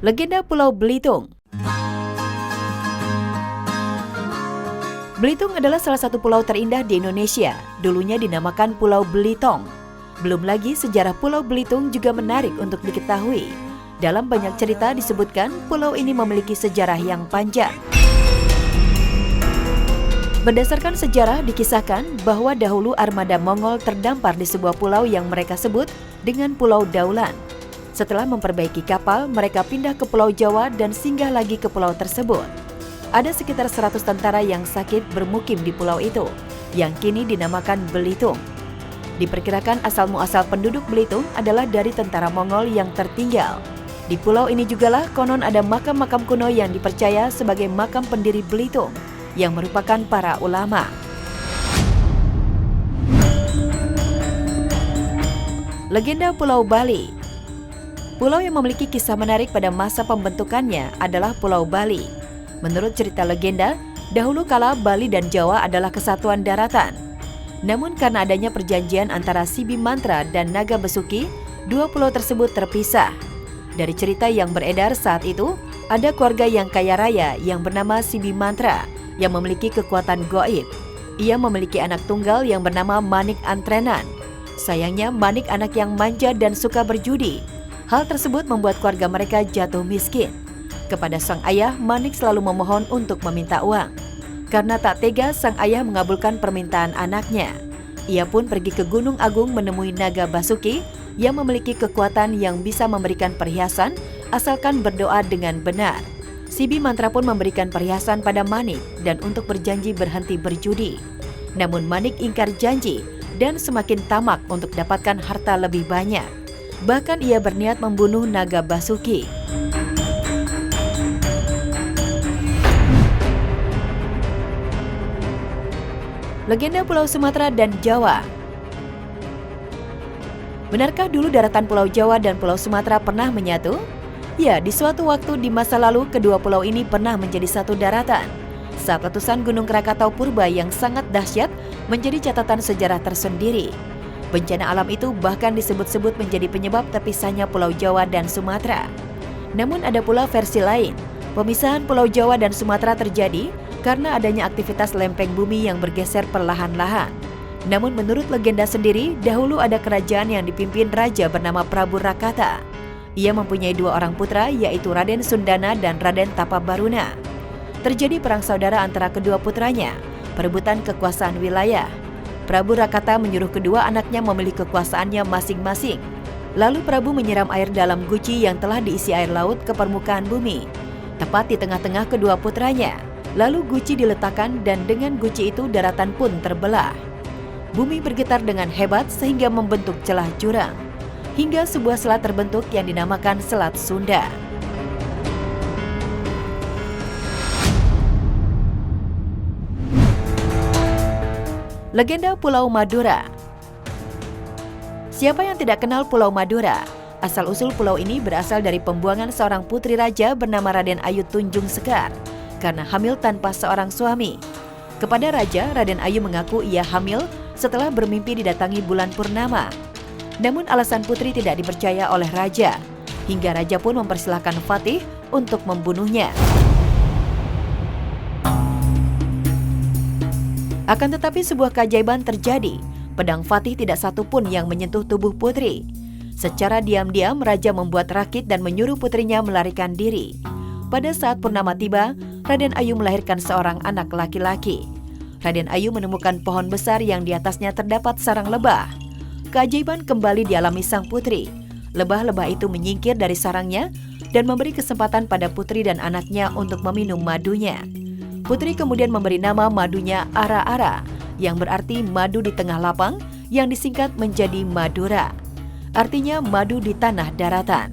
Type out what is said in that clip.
Legenda Pulau Belitung. Belitung adalah salah satu pulau terindah di Indonesia. Dulunya dinamakan Pulau Belitung. Belum lagi sejarah Pulau Belitung juga menarik untuk diketahui. Dalam banyak cerita disebutkan pulau ini memiliki sejarah yang panjang. Berdasarkan sejarah dikisahkan bahwa dahulu armada Mongol terdampar di sebuah pulau yang mereka sebut dengan Pulau Daulan. Setelah memperbaiki kapal, mereka pindah ke Pulau Jawa dan singgah lagi ke pulau tersebut. Ada sekitar 100 tentara yang sakit bermukim di pulau itu, yang kini dinamakan Belitung. Diperkirakan asal-muasal penduduk Belitung adalah dari tentara Mongol yang tertinggal. Di pulau ini jugalah konon ada makam-makam kuno yang dipercaya sebagai makam pendiri Belitung, yang merupakan para ulama. Legenda Pulau Bali. Pulau yang memiliki kisah menarik pada masa pembentukannya adalah Pulau Bali. Menurut cerita legenda, dahulu kala Bali dan Jawa adalah kesatuan daratan. Namun karena adanya perjanjian antara Sibi Mantra dan Naga Besuki, dua pulau tersebut terpisah. Dari cerita yang beredar saat itu, ada keluarga yang kaya raya yang bernama Sibi Mantra yang memiliki kekuatan goib. Ia memiliki anak tunggal yang bernama Manik Antrenan. Sayangnya Manik anak yang manja dan suka berjudi. Hal tersebut membuat keluarga mereka jatuh miskin. Kepada sang ayah, Manik selalu memohon untuk meminta uang. Karena tak tega, sang ayah mengabulkan permintaan anaknya. Ia pun pergi ke Gunung Agung menemui Naga Basuki yang memiliki kekuatan yang bisa memberikan perhiasan asalkan berdoa dengan benar. Sibi Mantra pun memberikan perhiasan pada Manik dan untuk berjanji berhenti berjudi. Namun Manik ingkar janji dan semakin tamak untuk dapatkan harta lebih banyak. Bahkan ia berniat membunuh Naga Basuki. Legenda Pulau Sumatera dan Jawa. Benarkah dulu daratan Pulau Jawa dan Pulau Sumatera pernah menyatu? Ya, di suatu waktu di masa lalu kedua pulau ini pernah menjadi satu daratan. Saat letusan Gunung Krakatau Purba yang sangat dahsyat menjadi catatan sejarah tersendiri. Bencana alam itu bahkan disebut-sebut menjadi penyebab terpisahnya Pulau Jawa dan Sumatera. Namun ada pula versi lain. Pemisahan Pulau Jawa dan Sumatera terjadi karena adanya aktivitas lempeng bumi yang bergeser perlahan-lahan. Namun menurut legenda sendiri, dahulu ada kerajaan yang dipimpin raja bernama Prabu Rakata. Ia mempunyai dua orang putra, yaitu Raden Sundana dan Raden Tapabaruna. Terjadi perang saudara antara kedua putranya, perebutan kekuasaan wilayah. Prabu Rakata menyuruh kedua anaknya memilih kekuasaannya masing-masing. Lalu Prabu menyiram air dalam guci yang telah diisi air laut ke permukaan bumi, tepat di tengah-tengah kedua putranya. Lalu guci diletakkan dan dengan guci itu daratan pun terbelah. Bumi bergetar dengan hebat sehingga membentuk celah jurang. Hingga sebuah selat terbentuk yang dinamakan Selat Sunda. Legenda Pulau Madura. Siapa yang tidak kenal Pulau Madura? Asal-usul pulau ini berasal dari pembuangan seorang putri raja bernama Raden Ayu Tunjung Sekar karena hamil tanpa seorang suami. Kepada raja, Raden Ayu mengaku ia hamil setelah bermimpi didatangi bulan purnama. Namun alasan putri tidak dipercaya oleh raja, hingga raja pun mempersilahkan Fatih untuk membunuhnya. Akan tetapi sebuah keajaiban terjadi. Pedang Fatih tidak satu pun yang menyentuh tubuh putri. Secara diam-diam raja membuat rakit dan menyuruh putrinya melarikan diri. Pada saat purnama tiba, Raden Ayu melahirkan seorang anak laki-laki. Raden Ayu menemukan pohon besar yang di atasnya terdapat sarang lebah. Keajaiban kembali dialami sang putri. Lebah-lebah itu menyingkir dari sarangnya dan memberi kesempatan pada putri dan anaknya untuk meminum madunya. Putri kemudian memberi nama madunya Ara-Ara, yang berarti madu di tengah lapang, yang disingkat menjadi Madura. Artinya madu di tanah daratan.